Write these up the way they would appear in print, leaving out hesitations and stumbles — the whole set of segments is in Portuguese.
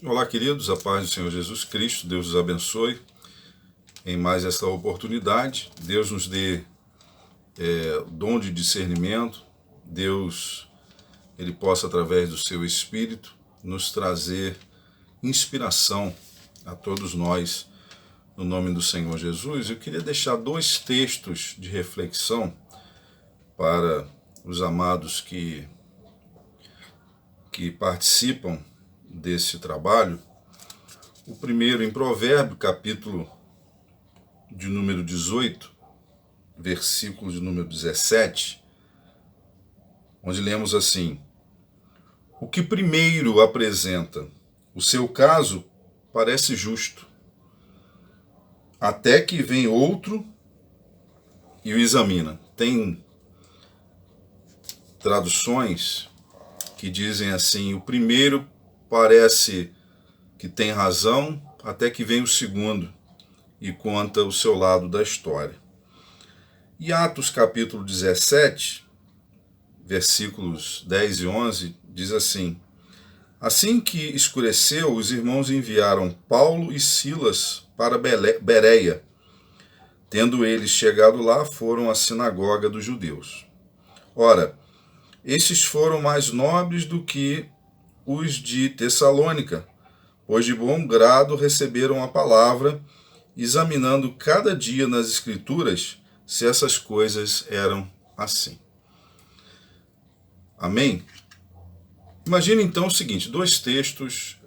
Olá, queridos, a paz do Senhor Jesus Cristo, Deus os abençoe em mais essa oportunidade. Deus nos dê dom de discernimento, Deus, Ele possa, através do seu Espírito, nos trazer inspiração a todos nós, no nome do Senhor Jesus. Eu queria deixar dois textos de reflexão para os amados que participam desse trabalho. O primeiro em Provérbio, capítulo de número 18, versículo de número 17, onde lemos assim: o que primeiro apresenta o seu caso parece justo, até que vem outro e o examina. Tem traduções que dizem assim: o primeiro parece que tem razão, até que vem o segundo e conta o seu lado da história. E Atos capítulo 17, versículos 10 e 11, diz assim: assim que escureceu, os irmãos enviaram Paulo e Silas para Bereia. Tendo eles chegado lá, foram à sinagoga dos judeus. Ora, estes foram mais nobres do que os de Tessalônica, pois de bom grado receberam a palavra, examinando cada dia nas Escrituras se essas coisas eram assim. Amém? Imagine então o seguinte, dois textos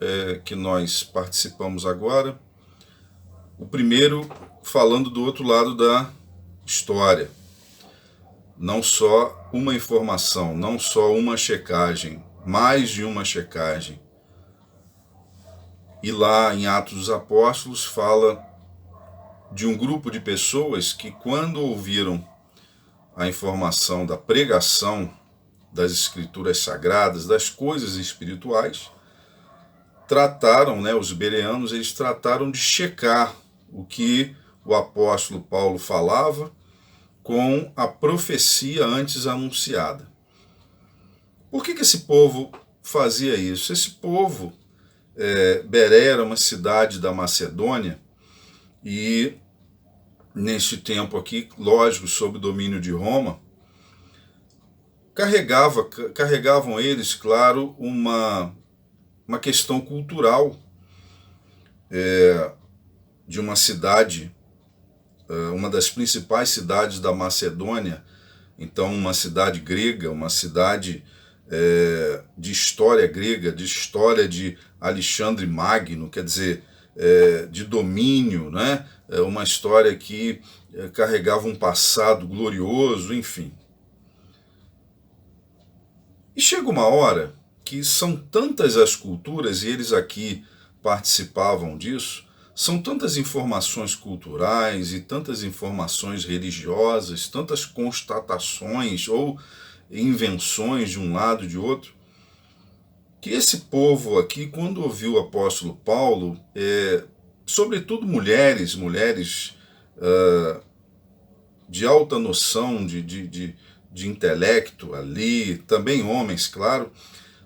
que nós participamos agora. O primeiro falando do outro lado da história. Não só uma informação, não só uma checagem, mais de uma checagem. E lá em Atos dos Apóstolos fala de um grupo de pessoas que, quando ouviram a informação da pregação das Escrituras Sagradas, das coisas espirituais, trataram, os bereanos, eles trataram de checar o que o apóstolo Paulo falava com a profecia antes anunciada. Por que esse povo fazia isso? Esse povo, Bereia era uma cidade da Macedônia e, neste tempo aqui, lógico, sob o domínio de Roma, carregavam eles, claro, uma questão cultural de uma cidade, uma das principais cidades da Macedônia, então uma cidade grega, uma cidade de história grega, de história de Alexandre Magno, quer dizer, de domínio, né? Uma história que carregava um passado glorioso, enfim. E chega uma hora que são tantas as culturas, e eles aqui participavam disso, são tantas informações culturais e tantas informações religiosas, tantas constatações ou invenções de um lado e de outro, que esse povo aqui, quando ouviu o apóstolo Paulo, sobretudo mulheres de alta noção de intelecto ali, também homens, claro,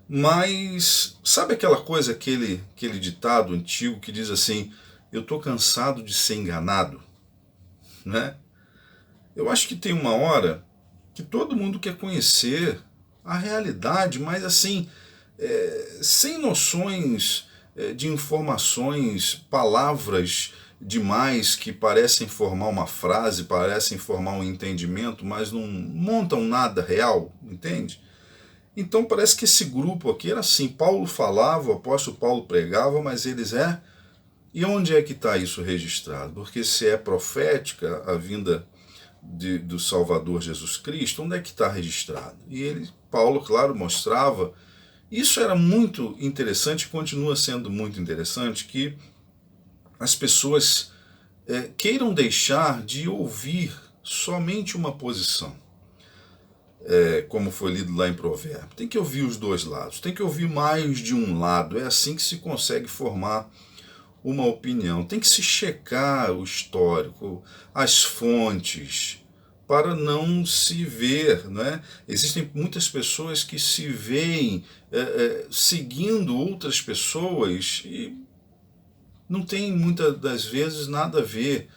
mas sabe aquela coisa, aquele ditado antigo que diz assim: eu estou cansado de ser enganado, né? Eu acho que tem uma hora que todo mundo quer conhecer a realidade, mas assim, sem noções de informações, palavras demais que parecem formar uma frase, parecem formar um entendimento, mas não montam nada real, entende? Então parece que esse grupo aqui era assim, Paulo falava, o apóstolo Paulo pregava, mas eles E onde é que está isso registrado? Porque se é profética a vinda do Salvador Jesus Cristo, onde é que está registrado? E Paulo, claro, mostrava. Isso era muito interessante, continua sendo muito interessante, que as pessoas queiram deixar de ouvir somente uma posição, como foi lido lá em Provérbio. Tem que ouvir os dois lados, tem que ouvir mais de um lado. É assim que se consegue formar uma opinião. Tem que se checar o histórico, as fontes, para não se ver, né? Existem muitas pessoas que se veem seguindo outras pessoas e não tem muitas das vezes nada a ver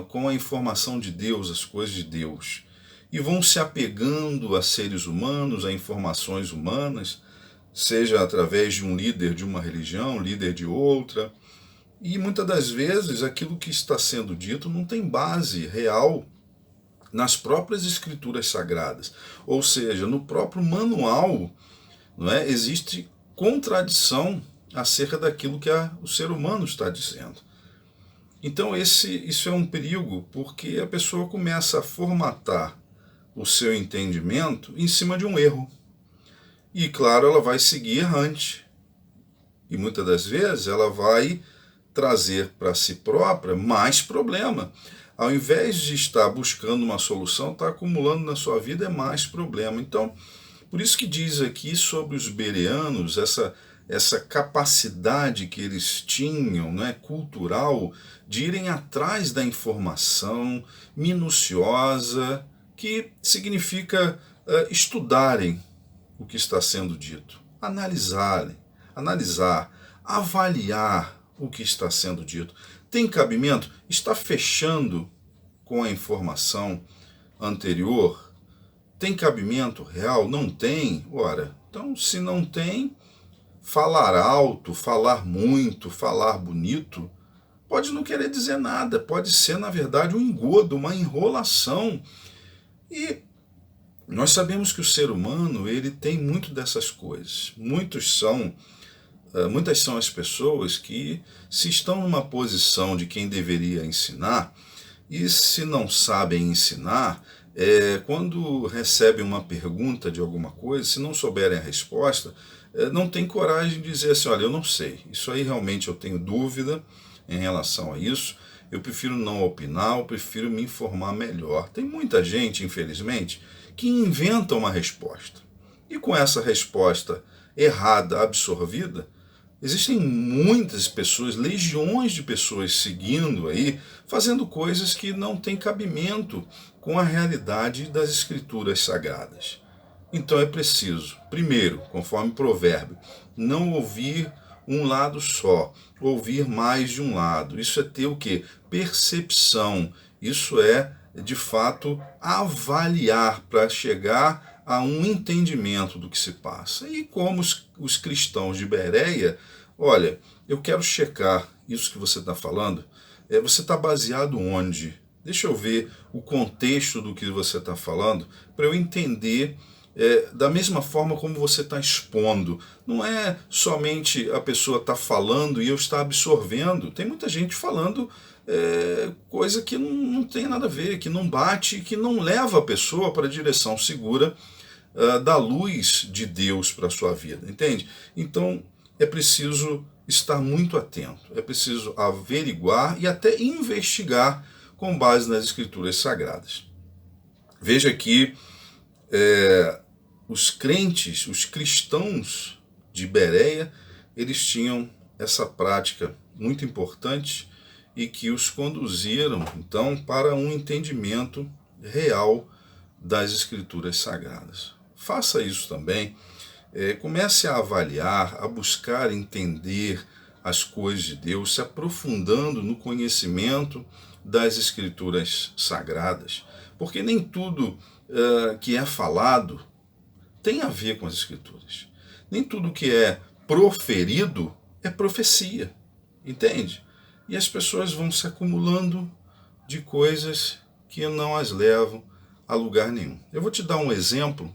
com a informação de Deus, as coisas de Deus. E vão se apegando a seres humanos, a informações humanas, seja através de um líder de uma religião, líder de outra. E muitas das vezes aquilo que está sendo dito não tem base real nas próprias escrituras sagradas. Ou seja, no próprio manual, não é? Existe contradição acerca daquilo que o ser humano está dizendo. Então isso é um perigo, porque a pessoa começa a formatar o seu entendimento em cima de um erro. E claro, ela vai seguir errante. E muitas das vezes ela vai trazer para si própria mais problema. Ao invés de estar buscando uma solução, está acumulando na sua vida mais problema. Então, por isso que diz aqui sobre os bereanos, essa capacidade que eles tinham, né, cultural, de irem atrás da informação minuciosa, que significa estudarem o que está sendo dito, analisar, avaliar o que está sendo dito. Tem cabimento? Está fechando com a informação anterior? Tem cabimento real? Não tem? Ora, então se não tem, falar alto, falar muito, falar bonito, pode não querer dizer nada, pode ser, na verdade, um engodo, uma enrolação. E nós sabemos que o ser humano, ele tem muito dessas coisas. Muitas são as pessoas que, se estão numa posição de quem deveria ensinar, e se não sabem ensinar, quando recebem uma pergunta de alguma coisa, se não souberem a resposta, não tem coragem de dizer assim, olha, eu não sei, isso aí realmente eu tenho dúvida em relação a isso, eu prefiro não opinar, eu prefiro me informar melhor. Tem muita gente, infelizmente, que inventa uma resposta. E com essa resposta errada, absorvida, existem muitas pessoas, legiões de pessoas seguindo aí, fazendo coisas que não têm cabimento com a realidade das escrituras sagradas. Então é preciso, primeiro, conforme o provérbio, não ouvir um lado só, ouvir mais de um lado. Isso é ter o quê? Percepção. Isso é, de fato, avaliar para chegar a um entendimento do que se passa. E como os cristãos de Bereia, olha, eu quero checar isso que você está falando, você está baseado onde? Deixa eu ver o contexto do que você está falando, para eu entender da mesma forma como você está expondo. Não é somente a pessoa está falando e eu estar absorvendo. Tem muita gente falando coisa que não tem nada a ver, que não bate, que não leva a pessoa para a direção segura da luz de Deus para a sua vida, entende? Então é preciso estar muito atento, é preciso averiguar e até investigar com base nas escrituras sagradas. Veja que os crentes, os cristãos de Bereia, eles tinham essa prática muito importante e que os conduziram, então, para um entendimento real das escrituras sagradas. Faça isso também, comece a avaliar, a buscar entender as coisas de Deus, se aprofundando no conhecimento das escrituras sagradas, porque nem tudo que é falado tem a ver com as escrituras. Nem tudo que é proferido é profecia, entende? E as pessoas vão se acumulando de coisas que não as levam a lugar nenhum. Eu vou te dar um exemplo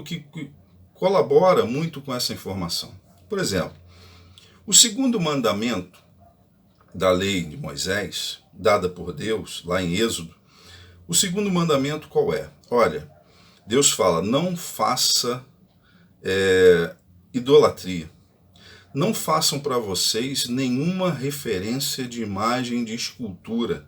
que colabora muito com essa informação. Por exemplo, o segundo mandamento da lei de Moisés, dada por Deus, lá em Êxodo, o segundo mandamento qual é? Olha, Deus fala, não faça idolatria. Não façam para vocês nenhuma referência de imagem de escultura.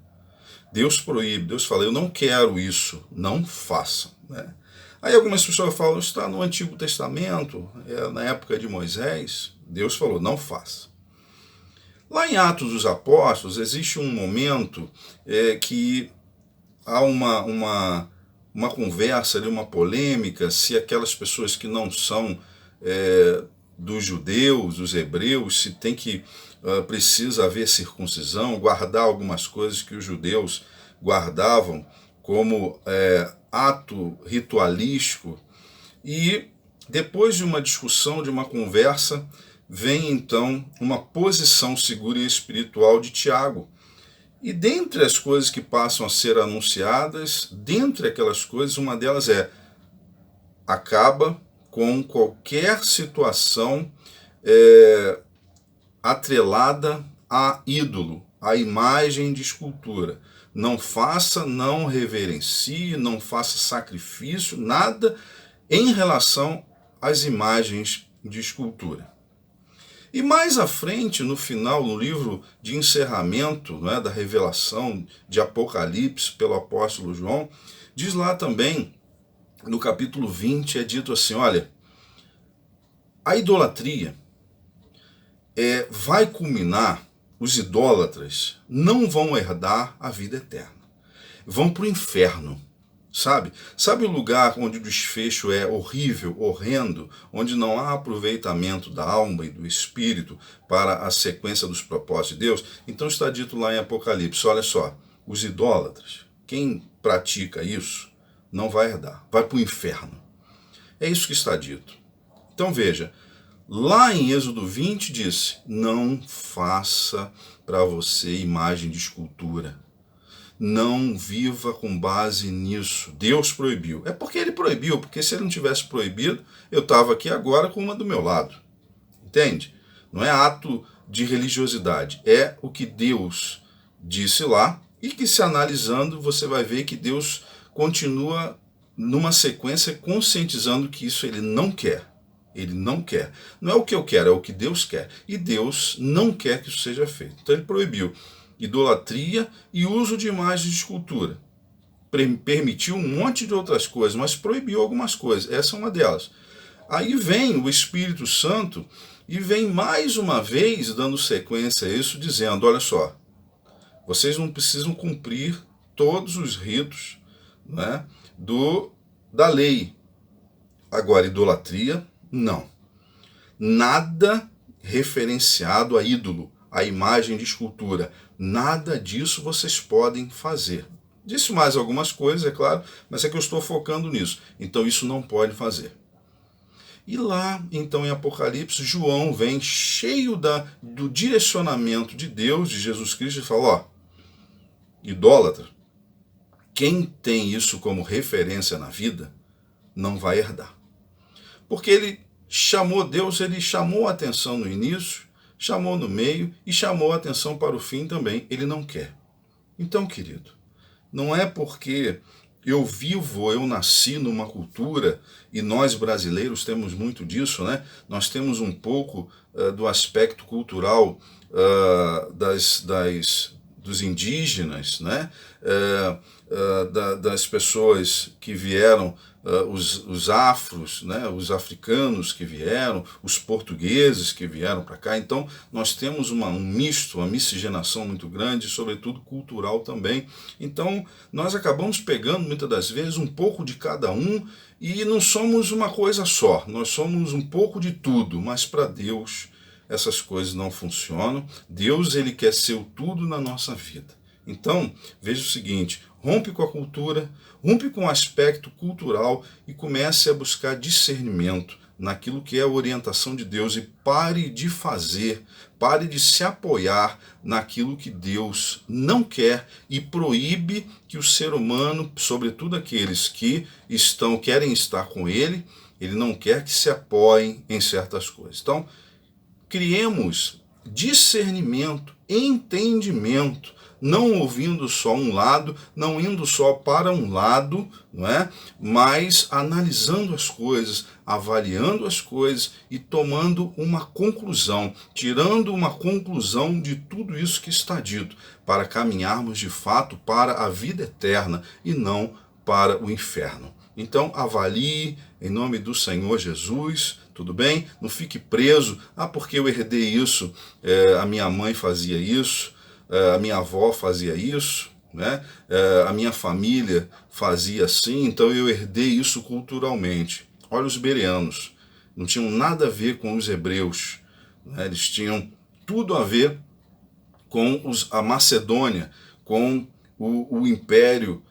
Deus proíbe, Deus fala, eu não quero isso, não façam. Né? Aí algumas pessoas falam, isso está no Antigo Testamento, na época de Moisés, Deus falou, não faça. Lá em Atos dos Apóstolos existe um momento que há uma conversa, ali, uma polêmica, se aquelas pessoas que não são dos judeus, dos hebreus, se tem que precisa haver circuncisão, guardar algumas coisas que os judeus guardavam como ato ritualístico. E depois de uma discussão, de uma conversa, vem então uma posição segura e espiritual de Tiago. E dentre as coisas que passam a ser anunciadas, dentre aquelas coisas, uma delas acaba com qualquer situação atrelada a ídolo, a imagem de escultura. Não faça, não reverencie, não faça sacrifício, nada em relação às imagens de escultura. E mais à frente, no final, no livro de encerramento, da revelação de Apocalipse pelo apóstolo João, diz lá também, no capítulo 20, é dito assim, olha, a idolatria vai culminar, os idólatras não vão herdar a vida eterna, vão para o inferno. Sabe o lugar onde o desfecho é horrível, horrendo, onde não há aproveitamento da alma e do espírito para a sequência dos propósitos de Deus? Então está dito lá em Apocalipse, olha só, os idólatras, quem pratica isso, não vai herdar, vai para o inferno. É isso que está dito. Então veja, lá em Êxodo 20 diz, não faça para você imagem de escultura. Não viva com base nisso. Deus proibiu. É porque ele proibiu, porque se ele não tivesse proibido, eu estava aqui agora com uma do meu lado. Entende? Não é ato de religiosidade. É o que Deus disse lá e que, se analisando, você vai ver que Deus continua numa sequência conscientizando que isso ele não quer. Ele não quer. Não é o que eu quero, é o que Deus quer. E Deus não quer que isso seja feito. Então ele proibiu idolatria e uso de imagens de escultura. Permitiu um monte de outras coisas, mas proibiu algumas coisas. Essa é uma delas. Aí vem o Espírito Santo e vem mais uma vez dando sequência a isso, dizendo, olha só, vocês não precisam cumprir todos os ritos, da lei. Agora, idolatria, não. Nada referenciado a ídolo, a imagem de escultura. Nada disso vocês podem fazer. Disse mais algumas coisas, é claro, mas é que eu estou focando nisso. Então isso não pode fazer. E lá, então, em Apocalipse, João vem cheio do direcionamento de Deus, de Jesus Cristo, e fala, idólatra, quem tem isso como referência na vida, não vai herdar. Porque ele chamou Deus, ele chamou a atenção no início, chamou no meio e chamou a atenção para o fim também. Ele não quer. Então, querido, não é porque eu nasci numa cultura, e nós brasileiros temos muito disso, Nós temos um pouco do aspecto cultural dos indígenas, das pessoas que vieram, os afros, os africanos que vieram, os portugueses que vieram para cá. Então nós temos um misto, uma miscigenação muito grande, sobretudo cultural também. Então nós acabamos pegando muitas das vezes um pouco de cada um e não somos uma coisa só, nós somos um pouco de tudo, mas para Deus essas coisas não funcionam. Deus, ele quer ser o tudo na nossa vida. Então, veja o seguinte, rompe com a cultura, rompe com o aspecto cultural e comece a buscar discernimento naquilo que é a orientação de Deus e pare de fazer, pare de se apoiar naquilo que Deus não quer e proíbe que o ser humano, sobretudo aqueles que querem estar com ele não quer que se apoiem em certas coisas. Então, criemos discernimento, entendimento, não ouvindo só um lado, não indo só para um lado, mas analisando as coisas, avaliando as coisas e tomando uma conclusão, tirando uma conclusão de tudo isso que está dito, para caminharmos de fato para a vida eterna e não para o inferno. Então avalie em nome do Senhor Jesus, tudo bem? Não fique preso, porque eu herdei isso, a minha mãe fazia isso, a minha avó fazia isso, né? A minha família fazia assim, então eu herdei isso culturalmente. Olha os bereanos, não tinham nada a ver com os hebreus, né? Eles tinham tudo a ver com a Macedônia, com o império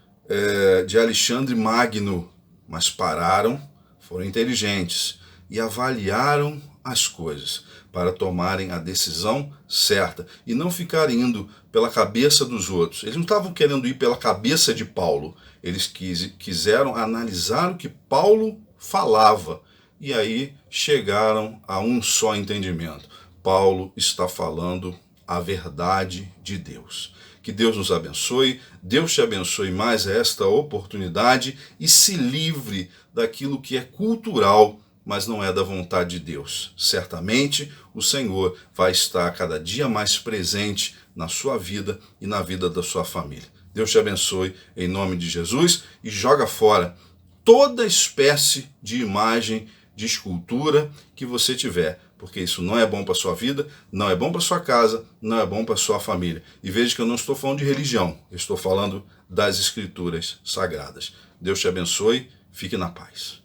de Alexandre Magno, mas pararam, foram inteligentes e avaliaram as coisas para tomarem a decisão certa e não ficarem indo pela cabeça dos outros. Eles não estavam querendo ir pela cabeça de Paulo, eles quiseram analisar o que Paulo falava e aí chegaram a um só entendimento. Paulo está falando a verdade de Deus. Que Deus nos abençoe, Deus te abençoe mais esta oportunidade e se livre daquilo que é cultural, mas não é da vontade de Deus. Certamente o Senhor vai estar cada dia mais presente na sua vida e na vida da sua família. Deus te abençoe em nome de Jesus e joga fora toda espécie de imagem, de escultura que você tiver, porque isso não é bom para a sua vida, não é bom para a sua casa, não é bom para a sua família. E veja que eu não estou falando de religião, eu estou falando das Escrituras Sagradas. Deus te abençoe, fique na paz.